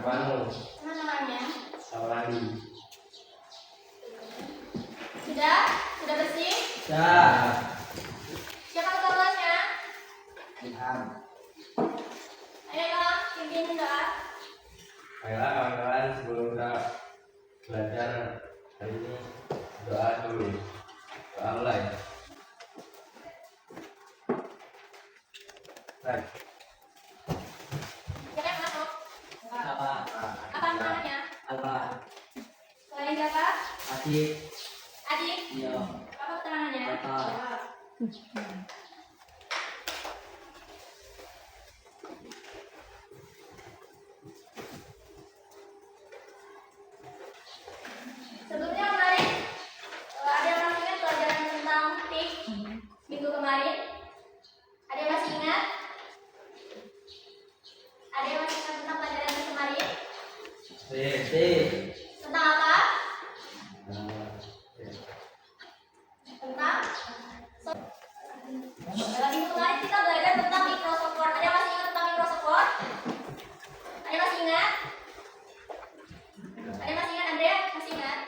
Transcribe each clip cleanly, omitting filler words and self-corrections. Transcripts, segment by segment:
Namamu? Sama namanya. Saulani. Sudah? Sudah bersih? Sudah. Siapa ketua kelasnya? Ilham. Ayo Ilham, pimpin doa. Baiklah kawan-kawan, sebelum kita belajar hari ini doa dulu. Doa mulai. Baik. Siapa yang masuk? Apa? Apa namanya? Apa? Selain siapa? Adik. Adik. Iya. Apa keterangannya? Apa? Sebelumnya kemarin ada yang masih ingat pelajaran tentang TIK minggu kemarin? Ada yang masih ingat? Ada yang masih ingat tentang pelajaran yang kemarin? C. Tentang apa? Tentang dalam minggu kemarin kita belajar tentang Microsoft Word. Ada yang masih ingat tentang Microsoft Word? Ada yang masih ingat? Ada yang masih ingat, Andrea? Masih ingat?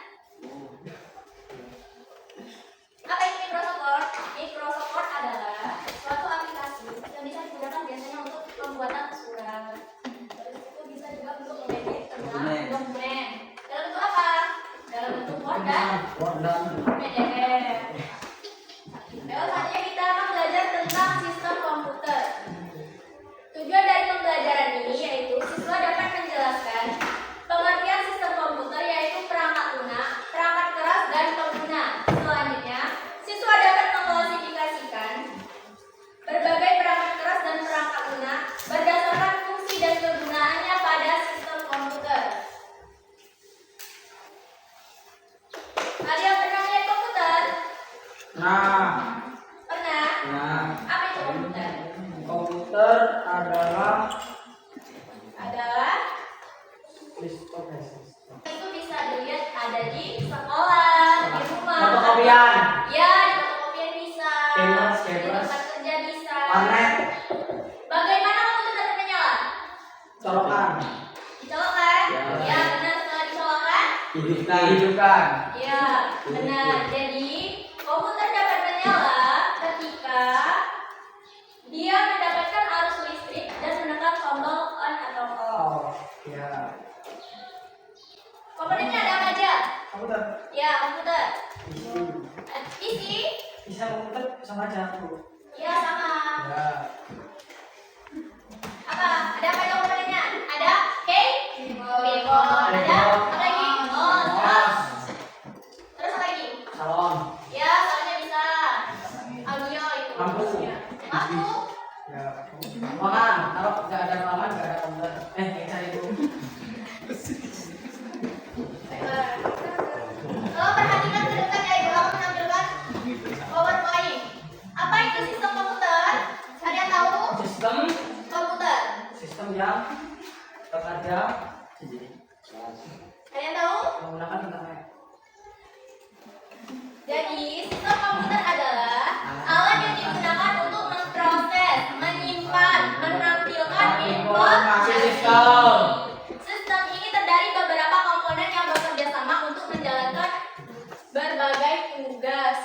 Apa itu Microsoft Word? Microsoft Word adalah suatu aplikasi yang bisa digunakan biasanya untuk pembuatan surat. Terus itu bisa juga untuk memedit tentang dokumen. Dalam bentuk apa? Dalam bentuk Word dan PDF. Lalu saatnya kita akan belajar tentang sistem komputer. Tujuan dari pembelajaran ini yaitu siswa dapat menjelaskan pengertian sistem komputer yaitu perangkat lunak, perangkat keras, dan pengguna. Selanjutnya, siswa dapat mengklasifikasikan berbagai perangkat keras dan perangkat lunak berdasarkan fungsi dan kegunaannya pada sistem komputer. Ada yang pernah melihat komputer? Nah, Pernah? nah, Apa itu komputer? komputer adalah Itu bisa dilihat ada di sekolah, di rumah. fotokopian, Ya, di fotokopian bisa. Kelas. Di tempat kerja bisa. warnet, Bagaimana komputer dapat menyala? colokan, Dicolokkan? Ya. Ya, benar. Setelah dicolokkan? hidupkan. Ya, benar. Jadi, komputer dapat menyala ketika dia mendapatkan arus listrik dan menekan tombol on atau off. Oh, ya. Komponennya ada apa aja? Komputer. Ya, komputer. PC? Bisa komputer sama aja Bu. Ya, sama. Ya. Apa? Ada apa aja komponennya? Ada keyboard. Ada apa lagi? Mouse. Terus apa lagi? Salon. Ya, soalnya bisa. Audio itu. Lampu. Lampu. Ya. Ruangan. Kalau nggak ada ruangan nggak ada komputer. Cari itu. Kalau perhatikan ke dekat ya, Ibu, aku menampilkan PowerPoint. Apa itu sistem komputer? Ada yang tahu? Sistem Komputer. yang bekerja Ada yang tahu? menggunakan internet. Jadi, sistem komputer adalah alat yang digunakan untuk memproses, menyimpan, menampilkan informasi. sistem. Sistem ini terdiri beberapa komponen yang bekerja sama untuk menjalankan berbagai tugas.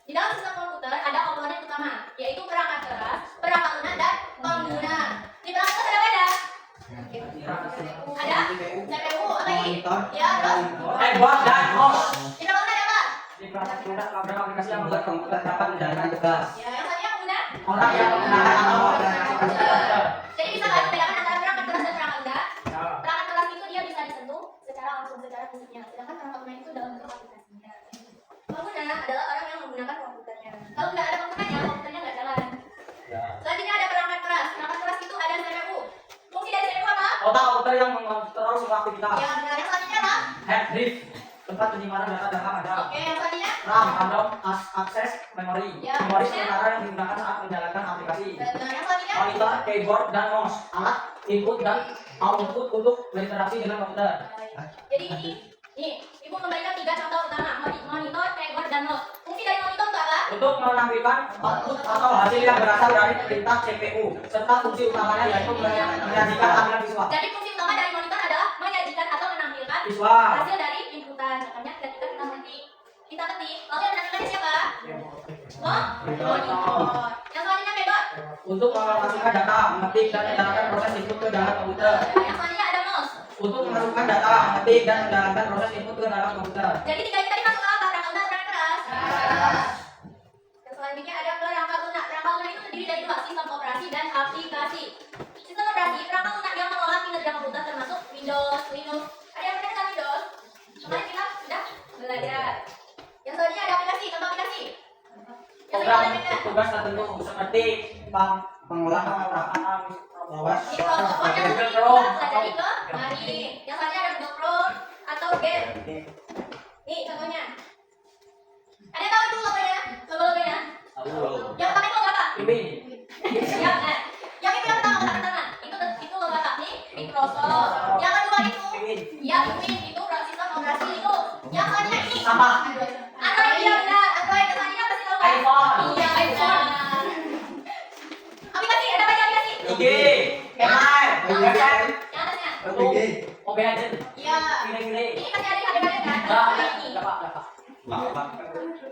Di dalam sistem komputer ada komponen utama, yaitu perangkat keras, perangkat lunak, dan pengguna. Di perangkat keras ada apa aja? Ada CPU, apa lagi? Ya, terus? Buat dan host. Di perangkat lunak ada apa? Di perangkat lunak ada aplikasi yang membuat komputer dapat menjalankan tugas. Ya, yang tadinya pengguna. Orang yang menggunakan komputer. Jadi bisa nggak dibedakan antara perangkat keras dan perangkat lunak? Perangkat keras itu dia bisa disentuh secara langsung, secara fisiknya. Sedangkan perangkat lunak itu dalam bentuk aplikasinya. Pengguna adalah orang yang menggunakan komputernya. Kalau nggak ada penggunanya, komputernya nggak jalan. Selanjutnya ada perangkat keras. Perangkat keras itu ada CPU. Fungsi dari CPU apa? Otak komputer yang mengontrol semua aktivitas. Ya, benar. Yang selanjutnya apa? Hard disk, tempat penyimpanan data ada. Oke, yang selanjutnya? RAM, akses memori. Ya, Memori maksudnya? sementara yang digunakan saat menjalankan aplikasi. Benar. Yang selanjutnya? Monitor, keyboard, dan mouse. Alat input dan output untuk berinteraksi dengan komputer. Jadi ini Nih, ibu memberikan 3 contoh utama: monitor, keyboard, dan mouse. Fungsi dari monitor untuk apa? Untuk menampilkan output atau hasil yang berasal dari perintah CPU, serta fungsi utamanya yaitu menyajikan tampilan visual. Jadi fungsi utama dari monitor adalah menyajikan atau menampilkan Visual. hasil dari inputan. Contohnya ketika kita ketik, lalu yang menampilkannya siapa? Monitor. Yang selanjutnya keyboard. Untuk memasukkan data, mengetik dan menjalankan proses input ke dalam komputer. Yang selanjutnya ada mouse. Untuk memasukkan data, mengetik dan menjalankan proses input ke dalam komputer. Jadi 3 ini tadi masuk ke apa? Perangkat lunak, perangkat keras. Yang selanjutnya ada perangkat lunak. Perangkat lunak itu terdiri dari 2, sistem operasi dan aplikasi. Sistem operasi, perangkat lunak yang mengolah kinerja komputer termasuk Windows, Linux. Ada yang pernah kenal Windows? Kemarin kita sudah belajar. Yang selanjutnya ada aplikasi, contoh aplikasi. Yang Program selanjutnya ada tugas tertentu seperti pengolahan perangkat bawah, Microsoft yang Google kita Chrome, pelajari kemarin. Yang selanjutnya ada Google Chrome atau game. Nih contohnya. Ada yang tahu itu logonya? Logo-logonya? Yang pakai logo apa? ini Yang itu yang pertama kotak tangan. Itu logo apa? Nih Microsoft. Yang kedua itu ya Win itu sistem operasi itu. Yang selanjutnya ini sama Android, iya benar. Android yang selanjutnya apa sih logo? iPhone, Iya iPhone. Aplikasi ada banyak aplikasi. IG, email, website, Yang atasnya. Mobile Legends, Iya. gile-gile. Ini pasti ada kan? Dapat, Ini. dapat.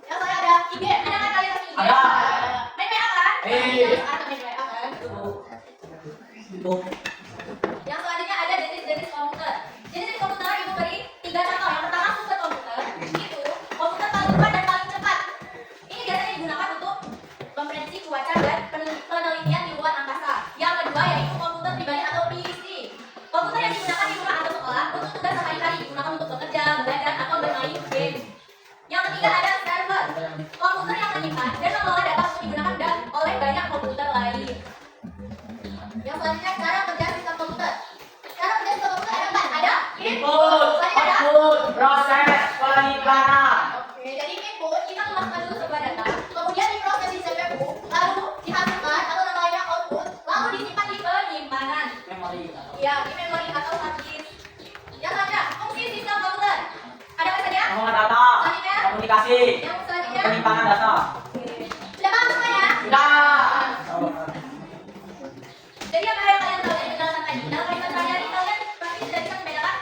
Yang saya ada IG, ada kan kalian pasti IG? Ada. Main WA kan? Iya. Ada main WA kan? Itu Yang selanjutnya ada jenis komputer. Jenis komputer ibu beri 3 contoh. Yang pertama super komputer. Itu komputer paling cepat dan paling cepat. Ini biasanya digunakan untuk memprediksi cuaca dan penelitian di luar angkasa. Yang kedua yaitu komputer pribadi atau PC. Komputer yang digunakan di rumah atau sekolah untuk tugas sehari-hari, digunakan untuk bekerja, belajar atau bermain game. Yang ketiga ada server. Komputer yang menyimpan dan mengelola data untuk digunakan oleh banyak komputer lain. Yang selanjutnya cara kerja sistem komputer. Cara kerja sistem komputer ada 4. Ada input, selanjutnya ada output, proses, penyimpanan. Oke, jadi input kita memasukkan dulu sebuah data, kemudian diproses di CPU, lalu dihasilkan atau namanya output, lalu disimpan di penyimpanan. Memori. Ya, di memori atau hard disk. Yang selanjutnya fungsi sistem komputer. Ada apa saja? Pengelolaan data, Selanjutnya komunikasi, yang selanjutnya. penyimpanan data. Sudah paham semuanya? Sudah. Jadi apa yang kalian tahu dari penjelasan tadi? Dalam kalimat sehari-hari kalian pasti sudah bisa membedakan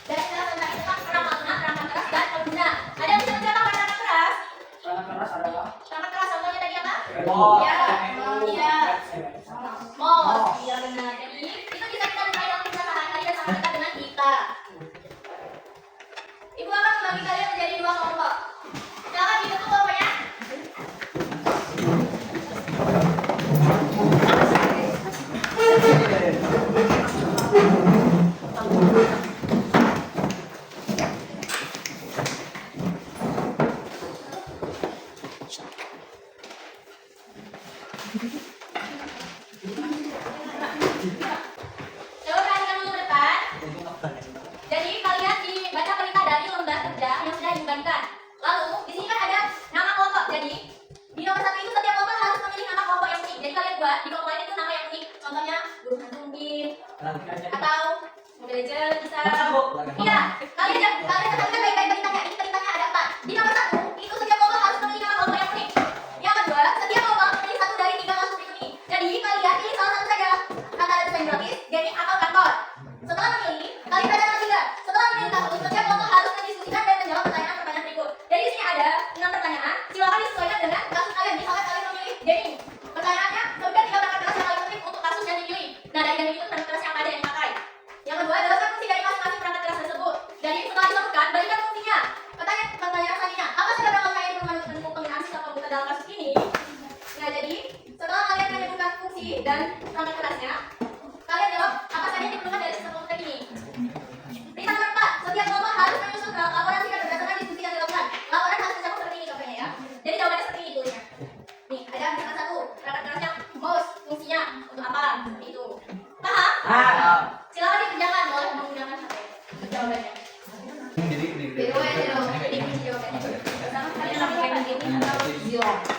dari penjelasan tadi tentang perangkat lunak, perangkat keras, dan pengguna. Ada yang bisa mencontohkan perangkat keras? Perangkat keras adalah Perangkat keras contohnya tadi apa? keyboard, Ya, CPU, iya. website. Mouse, iya benar. Jadi itu bisa kita gunakan dalam kehidupan sehari-hari dan sama dekat dengan kita. Ibu akan membagi kalian menjadi 2 kelompok. Silakan dibentuk kelompoknya. Coba perhatikan dulu depan. Jadi kalian dibaca perintah dari lembar kerja yang sudah dibagikan. Lalu di sini kan ada nama kelompok. Jadi di nomor 1 itu setiap kelompok harus memilih nama kelompok yang unik. Jadi kalian buat di kelompok lain itu nama yang unik. Contohnya guru hantu mungkin atau Mobile Legends bisa. Iya, kalian ketahui baik-baik perintahnya. Ini perintahnya ada 4. Di nomor 1 itu setiap kelompok harus memilih nama kelompok yang unik. Yang kedua, setiap kelompok memilih 1 dari 3 masuk berikut ini. Jadi kalian pilih salah satu saja antara desain grafis, gaming atau kantor. Setelah memilih, kalian baca nomor 3. Setelah memilih satu, setiap kelompok harus mendiskusikan dan menjawab pertanyaan-pertanyaan berikut. Jadi di sini ada 6 pertanyaan. Silakan disesuaikan dengan kasus kalian. Misalkan kalian memilih gaming, pertanyaannya sebutkan 3 perangkat keras yang paling penting untuk kasus yang dipilih. Nah, dari gaming itu perangkat keras yang ada yang dipakai. Yang kedua, jelaskan fungsi dari masing-masing perangkat keras tersebut. Jadi setelah disebutkan, berikan fungsinya. Pertanyaan selanjutnya, apa saja perangkat yang diperlukan penggunaan sistem komputer dalam kasus ini? Nah, jadi setelah kalian menyebutkan fungsi dan perangkat kerasnya, kalian jawab apa saja yang diperlukan dari sistem komputer ini. Perintah nomor 4, setiap kelompok harus menyusun laporan singkat berdasarkan diskusi yang dilakukan. Laporan harus mencakup seperti ini contohnya ya. Jadi jawabannya seperti ini tulisnya. Nih, ada misalkan 1, perangkat kerasnya mouse, fungsinya untuk apa? Seperti itu. Paham? Silakan dikerjakan, boleh menggunakan HP. Jawabannya. Jadi kunci jawabannya. Pertama kalian lakukan gaming atau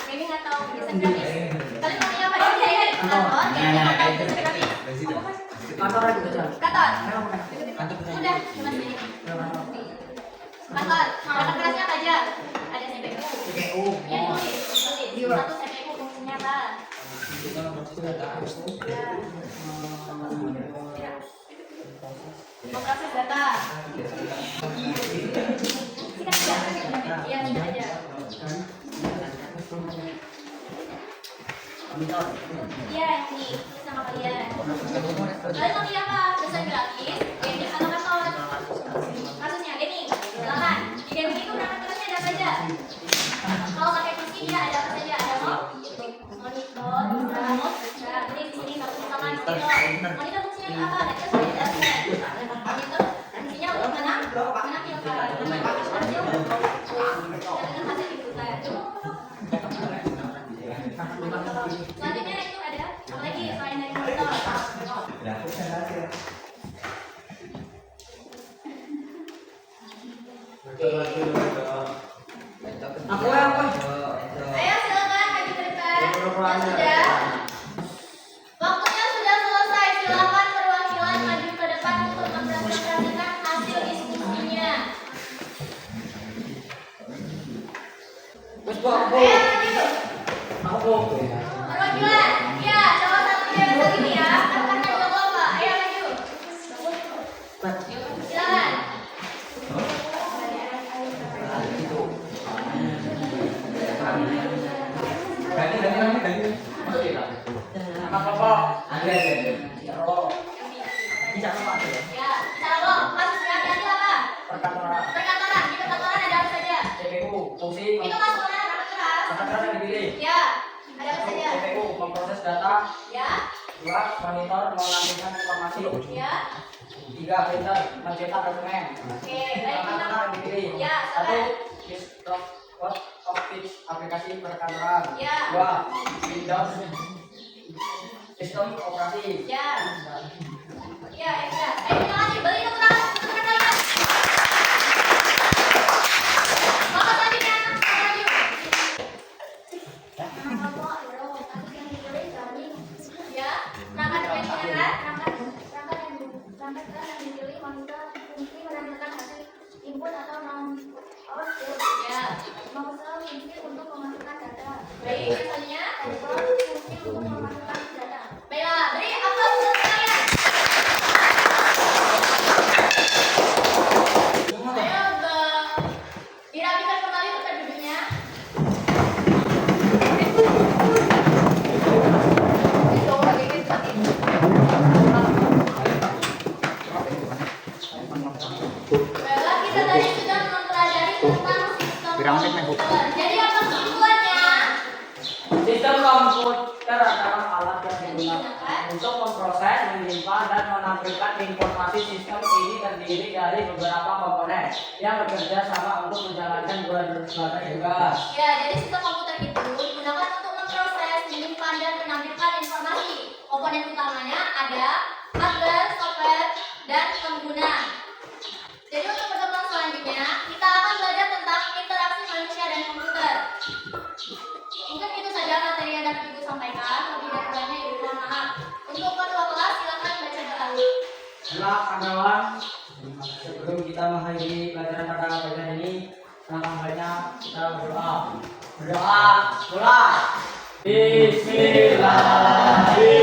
gaming atau desain grafis. Kalian mau apa? Gaming, kantor, gaming atau desain grafis. Kantor aja bisa jalan. Kantor. Sudah, cuma segini. Perangkat kerasnya apa aja? Ada CPU. CPU. Ya, tulis. Satu CPU fungsinya apa? Ya. Memproses data. Sikat aja. Iya, sikat aja. Iya, yang ini. Tulis nama kalian. Kalian mau pilih apa? Tulisan grafis, gaming, atau karton? Maksudnya gaming. Silakan. Di gaming itu perangkat kerasnya ada apa aja? Kalau pakai PC dia ada apa saja? Ada monitor, ada mouse. Nah, ini di sini kalau misalkan monitor. Monitor fungsinya apa? Nanti saya jelaskan. Monitor fungsinya untuk menampilkan hasil dengan hasil dibutuhkan. Selanjutnya itu ada apa lagi selain dari monitor? Aku yang Ayo silakan maju ke depan. Ya sudah. Waktunya sudah selesai. Silakan perwakilan maju ke depan untuk mempresentasikan hasil diskusinya. Bos Bu, aku. Ayo maju. Aku. Perwakilan. Ya, salah satunya besok ini ya. Akan menjawab apa? Ayo maju. Silakan. Apa? Ada. Bisa apa? Ya, cara lo. Kasus hati-hati apa? Perkantoran. Perkantoran. Di perkantoran ada apa saja? CPU, fungsi, Itu masuk mana? Perangkat keras. perkantoran yang dipilih. Ya, ada apa saja? CPU, memproses data. Ya, 2, monitor, menampilkan informasi. ya. 3, printer, mencetak dokumen. Oke, baik. Perkantoran yang dipilih. Ya, 1, silakan. desktop office aplikasi perkantoran. Ya. 2, Windows sistem operasi. Ya. Ya, ya. Ayo kita lanjut. Beri tepuk tangan untuk teman kalian. Bapak selanjutnya, maju. Ya, perangkat yang dipilih, perangkat yang dipilih monitor fungsi menampilkan hasil input atau output. Ya, mouse fungsi untuk memasukkan data. Baik, misalnya keyboard fungsi untuk memasukkan data. Baiklah, beri aplaus untuk kalian. Ayo, dirapikan kembali tempat duduknya. Baiklah, kita tadi sudah mempelajari tentang sistem komputer. Jadi apa kesimpulannya? Sistem komputer adalah alat yang digunakan untuk memproses, menyimpan, dan menampilkan informasi. Sistem ini terdiri dari beberapa komponen yang bekerja sama untuk menjalankan berbagai tugas. Ya, jadi sistem komputer itu digunakan untuk memproses, menyimpan, dan menampilkan informasi. Komponen utamanya ada hardware, software, dan pengguna. Jadi untuk pertemuan selanjutnya, kita akan belajar tentang interaksi manusia dan komputer. Mungkin itu saja materi yang dapat Ibu sampaikan. Lebih dari kurangnya Ibu mohon maaf. Untuk ketua kelas silakan baca doa. Adalah kawan, sebelum kita mengakhiri pelajaran pada pelajaran ini, baiknya kita berdoa. Berdoa, mulai. Bismillahirrahmanirrahim.